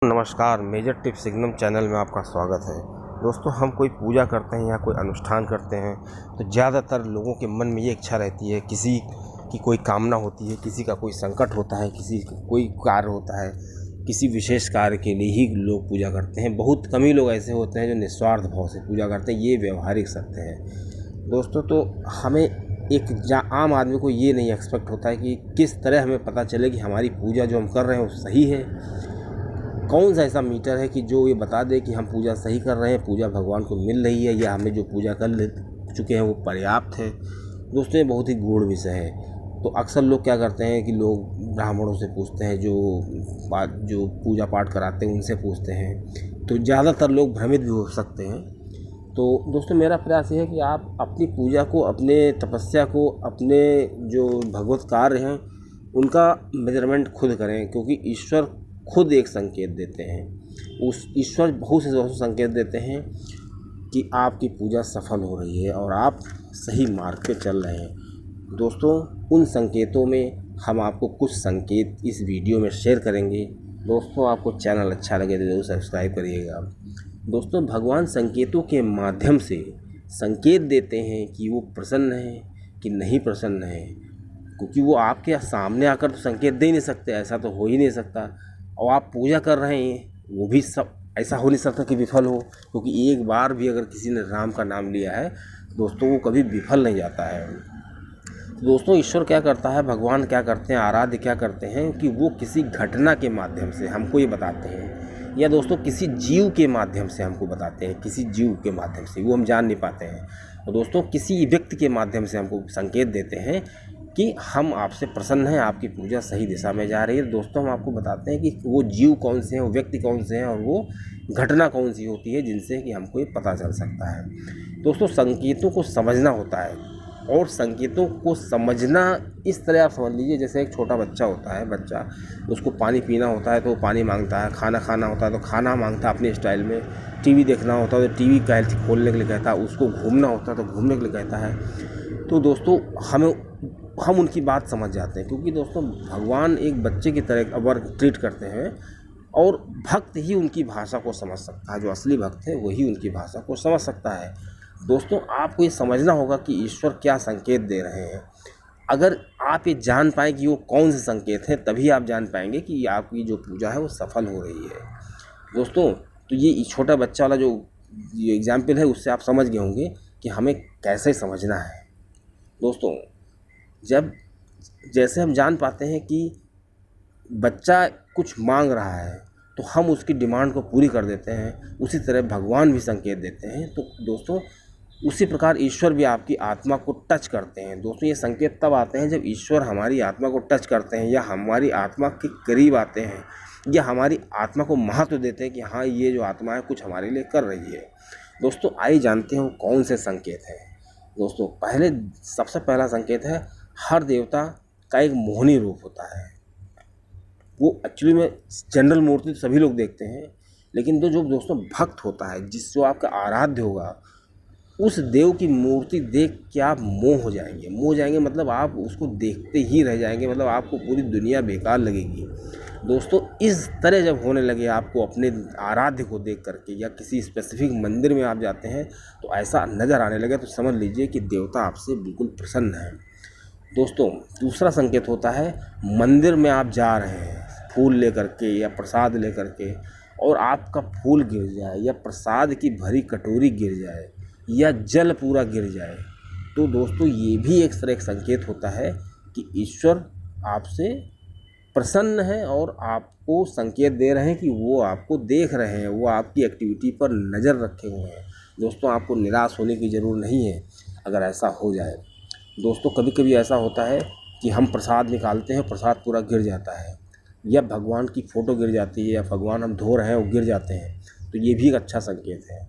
नमस्कार, major tip signum channel में आपका स्वागत है। दोस्तों, हम कोई पूजा करते हैं या कोई अनुष्ठान करते हैं तो ज़्यादातर लोगों के मन में ये इच्छा रहती है, किसी की कोई कामना होती है, किसी का कोई संकट होता है, किसी का कोई कार्य होता है, किसी विशेष कार्य के लिए ही लोग पूजा करते हैं। बहुत कम ही लोग ऐसे होते हैं जो निस्वार्थ भाव से पूजा करते हैं, ये व्यवहारिक सत्य है। दोस्तों, तो हमें एक आम आदमी को ये नहीं एक्सपेक्ट होता है कि किस तरह हमें पता चले कि हमारी पूजा जो हम कर रहे हैं वो सही है। कौन सा ऐसा मीटर है कि जो ये बता दे कि हम पूजा सही कर रहे हैं, पूजा भगवान को मिल रही है, या हमें जो पूजा कर ले चुके हैं वो पर्याप्त है। दोस्तों, ये बहुत ही गूढ़ विषय है। तो अक्सर लोग क्या करते हैं कि लोग ब्राह्मणों से पूछते हैं, जो पूजा पाठ कराते हैं उनसे पूछते हैं, तो ज़्यादातर लोग भ्रमित भी हो सकते हैं। तो दोस्तों, मेरा प्रयास ये है कि आप अपनी पूजा को, अपने तपस्या को, अपने जो भगवत कार्य हैं उनका मेजरमेंट खुद करें, क्योंकि ईश्वर खुद एक संकेत देते हैं। उस ईश्वर बहुत से संकेत देते हैं कि आपकी पूजा सफल हो रही है और आप सही मार्ग पे चल रहे हैं। दोस्तों, उन संकेतों में हम आपको कुछ संकेत इस वीडियो में शेयर करेंगे। दोस्तों, आपको चैनल अच्छा लगे तो जरूर सब्सक्राइब करिएगा। दोस्तों, भगवान संकेतों के माध्यम से संकेत देते हैं कि वो प्रसन्न हैं कि नहीं प्रसन्न हैं, क्योंकि वो आपके सामने आकर तो संकेत दे नहीं सकते, ऐसा तो हो ही नहीं सकता। और आप पूजा कर रहे हैं, वो भी सब ऐसा हो नहीं सकता कि विफल हो, क्योंकि एक बार भी अगर किसी ने राम का नाम लिया है दोस्तों, वो कभी विफल नहीं जाता है। तो दोस्तों, ईश्वर क्या करता है, भगवान क्या करते हैं, आराध्य क्या करते हैं कि वो किसी घटना के माध्यम से हमको ये बताते हैं, या दोस्तों किसी जीव के माध्यम से हमको बताते हैं। किसी जीव के माध्यम से वो हम जान नहीं पाते हैं, तो दोस्तों किसी व्यक्ति के माध्यम से हमको संकेत देते हैं कि हम आपसे प्रसन्न हैं, आपकी पूजा सही दिशा में जा रही है। दोस्तों, हम आपको बताते हैं कि वो जीव कौन से हैं, वो व्यक्ति कौन से हैं, और वो घटना कौन सी होती है जिनसे कि हमको ये पता चल सकता है। दोस्तों, संकेतों को समझना होता है, और संकेतों को समझना इस तरह आप समझ लीजिए, जैसे एक छोटा बच्चा होता है, बच्चा उसको पानी पीना होता है तो वो पानी मांगता है, खाना खाना होता है तो खाना मांगता है अपने स्टाइल में, टीवी देखना होता है तो टीवी खोलने के लिए कहता है, उसको घूमना होता है तो घूमने के लिए कहता है। तो दोस्तों, हम उनकी बात समझ जाते हैं, क्योंकि दोस्तों भगवान एक बच्चे की तरह अवर ट्रीट करते हैं, और भक्त ही उनकी भाषा को समझ सकता है। जो असली भक्त है वही उनकी भाषा को समझ सकता है। दोस्तों, आपको ये समझना होगा कि ईश्वर क्या संकेत दे रहे हैं। अगर आप ये जान पाएँ कि वो कौन से संकेत हैं, तभी आप जान पाएंगे कि आपकी जो पूजा है वो सफल हो रही है। दोस्तों, तो ये छोटा बच्चा वाला जो एग्जाम्पल है, उससे आप समझ गए होंगे कि हमें कैसे समझना है। दोस्तों, जब जैसे हम जान पाते हैं कि बच्चा कुछ मांग रहा है तो हम उसकी डिमांड को पूरी कर देते हैं, उसी तरह भगवान भी संकेत देते हैं। तो दोस्तों, उसी प्रकार ईश्वर भी आपकी आत्मा को टच करते हैं। दोस्तों, ये संकेत तब आते हैं जब ईश्वर हमारी आत्मा को टच करते हैं, या हमारी आत्मा के करीब आते हैं, या हमारी आत्मा को महत्व देते हैं कि हाँ, ये जो आत्मा है कुछ हमारे लिए कर रही है। दोस्तों, आइए जानते हैं कौन से संकेत हैं। दोस्तों, सबसे पहला संकेत है, हर देवता का एक मोहिनी रूप होता है। वो एक्चुअली में जनरल मूर्ति सभी लोग देखते हैं, लेकिन जो दोस्तों भक्त होता है, जो आपका आराध्य होगा, उस देव की मूर्ति देख के आप मोह हो जाएंगे, मतलब आप उसको देखते ही रह जाएंगे, मतलब आपको पूरी दुनिया बेकार लगेगी। दोस्तों, इस तरह जब होने लगे आपको अपने आराध्य को देख करके, या किसी स्पेसिफिक मंदिर में आप जाते हैं तो ऐसा नज़र आने लगे, तो समझ लीजिए कि देवता आपसे बिल्कुल प्रसन्न है। दोस्तों, दूसरा संकेत होता है, मंदिर में आप जा रहे हैं फूल लेकर के या प्रसाद लेकर के, और आपका फूल गिर जाए, या प्रसाद की भरी कटोरी गिर जाए, या जल पूरा गिर जाए, तो दोस्तों ये भी एक तरह का संकेत होता है कि ईश्वर आपसे प्रसन्न है, और आपको संकेत दे रहे हैं कि वो आपको देख रहे हैं, वो आपकी एक्टिविटी पर नज़र रखे हुए हैं। दोस्तों, आपको निराश होने की ज़रूरत नहीं है अगर ऐसा हो जाए। दोस्तों, कभी कभी ऐसा होता है कि हम प्रसाद निकालते हैं, प्रसाद पूरा गिर जाता है, या भगवान की फ़ोटो गिर जाती है, या भगवान हम धो रहे हैं वो गिर जाते हैं, तो ये भी एक अच्छा संकेत है।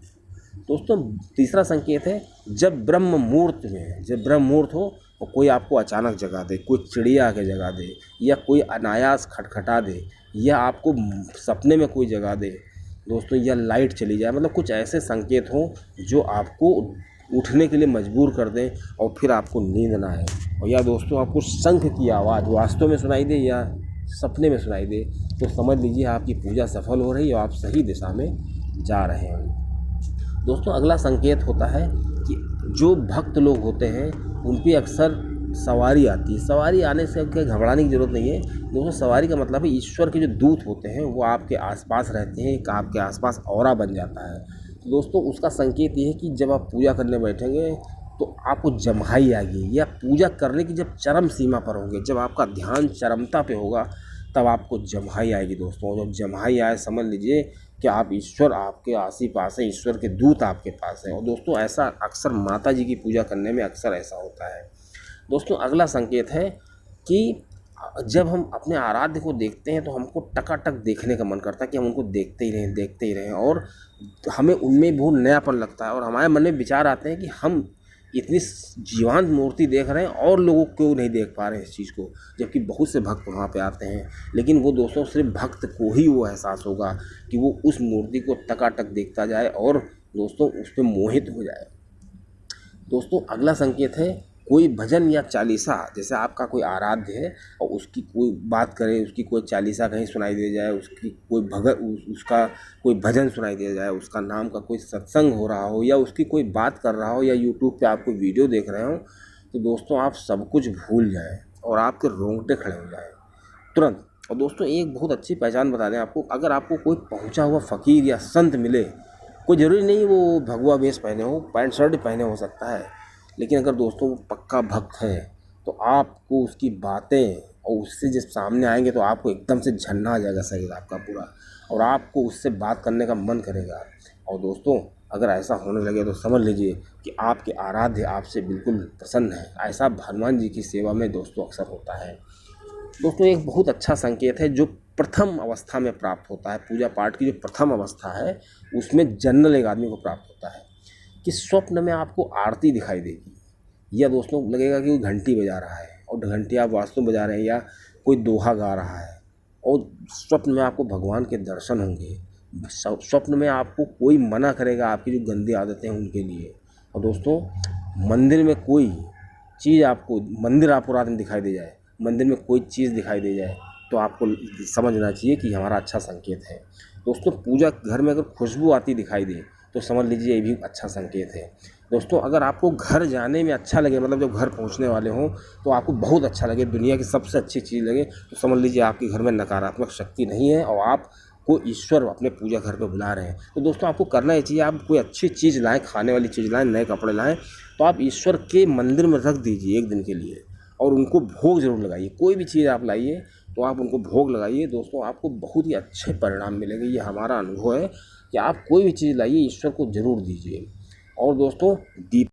दोस्तों, तीसरा संकेत है, जब ब्रह्म मुहूर्त हो और कोई आपको अचानक जगा दे, कोई चिड़िया आके जगा दे, या कोई अनायास खटखटा दे, या आपको सपने में कोई जगा दे दोस्तों, या लाइट चली जाए, मतलब कुछ ऐसे संकेत हों जो आपको उठने के लिए मजबूर कर दें और फिर आपको नींद ना आए, और या दोस्तों आपको शंख की आवाज़ वास्तव में सुनाई दे, या सपने में सुनाई दे तो समझ लीजिए आपकी पूजा सफल हो रही है और आप सही दिशा में जा रहे हैं। दोस्तों अगला संकेत होता है कि जो भक्त लोग होते हैं उन पे अक्सर सवारी आती है। सवारी आने से आपके घबराने की ज़रूरत नहीं है दोस्तों। सवारी का मतलब है ईश्वर के जो दूत होते हैं वो आपके आसपास रहते हैं, एक आपके आसपास ऑरा बन जाता है। तो दोस्तों उसका संकेत ये है कि जब आप पूजा करने बैठेंगे तो आपको जम्हाई आएगी, या पूजा करने की जब चरम सीमा पर होंगे, जब आपका ध्यान चरमता पे होगा तब आपको जम्हाई आएगी दोस्तों। जब जम्हाई आए समझ लीजिए कि आप ईश्वर आपके आस ही पास है, ईश्वर के दूत आपके पास हैं। और दोस्तों ऐसा अक्सर माता जी की पूजा करने में अक्सर ऐसा होता है। दोस्तों अगला संकेत है कि जब हम अपने आराध्य को देखते हैं तो हमको टकाटक देखने का मन करता है कि हम उनको देखते ही रहें और हमें उनमें बहुत नयापन लगता है और हमारे मन में विचार आते हैं कि हम इतनी जीवंत मूर्ति देख रहे हैं और लोगों क्यों नहीं देख पा रहे हैं इस चीज़ को, जबकि बहुत से भक्त वहाँ पे आते हैं। लेकिन वो दोस्तों सिर्फ भक्त को ही वो एहसास होगा कि वो उस मूर्ति को टकाटक देखता जाए और दोस्तों उस पर मोहित हो जाए। दोस्तों अगला संकेत है कोई भजन या चालीसा, जैसे आपका कोई आराध्य है और उसकी कोई बात करे, उसकी कोई चालीसा कहीं सुनाई दे जाए, उसकी कोई उसका कोई भजन सुनाई दे जाए, उसका नाम का कोई सत्संग हो रहा हो या उसकी कोई बात कर रहा हो या यूट्यूब पे आप कोई वीडियो देख रहे हो, तो दोस्तों आप सब कुछ भूल जाएं और आपके रोंगटे खड़े हो जाएं तुरंत। और दोस्तों एक बहुत अच्छी पहचान बता दें आपको, अगर आपको कोई पहुँचा हुआ फ़कीर या संत मिले, कोई ज़रूरी नहीं वो भगवा वेश पहने हो, पैंट शर्ट पहने हो सकता है, लेकिन अगर दोस्तों वो पक्का भक्त है तो आपको उसकी बातें और उससे जब सामने आएंगे तो आपको एकदम से झन्ना आ जाएगा शरीर आपका पूरा और आपको उससे बात करने का मन करेगा। और दोस्तों अगर ऐसा होने लगे तो समझ लीजिए कि आपके आराध्य आपसे बिल्कुल प्रसन्न है। ऐसा हनुमान जी की सेवा में दोस्तों अक्सर होता है। दोस्तों एक बहुत अच्छा संकेत है जो प्रथम अवस्था में प्राप्त होता है, पूजा पाठ की जो प्रथम अवस्था है उसमें जनरल एक आदमी को प्राप्त होता है कि स्वप्न में आपको आरती दिखाई देगी, या दोस्तों लगेगा कि कोई घंटी बजा रहा है और घंटी आप वास्तव में बजा रहे हैं, या कोई दोहा गा रहा है और स्वप्न में आपको भगवान के दर्शन होंगे। स्वप्न में आपको कोई मना करेगा आपकी जो गंदी आदतें हैं उनके लिए। और दोस्तों मंदिर में कोई चीज़ आपको, मंदिर आपको रात में दिखाई दे जाए, मंदिर में कोई चीज़ दिखाई दे जाए तो आपको समझना चाहिए कि हमारा अच्छा संकेत है। दोस्तों पूजा घर में अगर खुशबू आती दिखाई दे तो समझ लीजिए ये भी अच्छा संकेत है। दोस्तों अगर आपको घर जाने में अच्छा लगे, मतलब जब घर पहुंचने वाले हों तो आपको बहुत अच्छा लगे, दुनिया की सबसे अच्छी चीज़ लगे, तो समझ लीजिए आपके घर में नकारात्मक शक्ति नहीं है और आपको ईश्वर अपने पूजा घर पे बुला रहे हैं। तो दोस्तों आपको करना ये चाहिए, आप कोई अच्छी चीज़ लाएँ, खाने वाली चीज़ लाएँ, नए कपड़े लाएँ, तो आप ईश्वर के मंदिर में रख दीजिए एक दिन के लिए और उनको भोग ज़रूर लगाइए। कोई भी चीज़ आप लाइए तो आप उनको भोग लगाइए, दोस्तों आपको बहुत ही अच्छे परिणाम मिलेंगे। ये हमारा अनुभव है कि आप कोई भी चीज़ लाइए ईश्वर को ज़रूर दीजिए। और दोस्तों दीप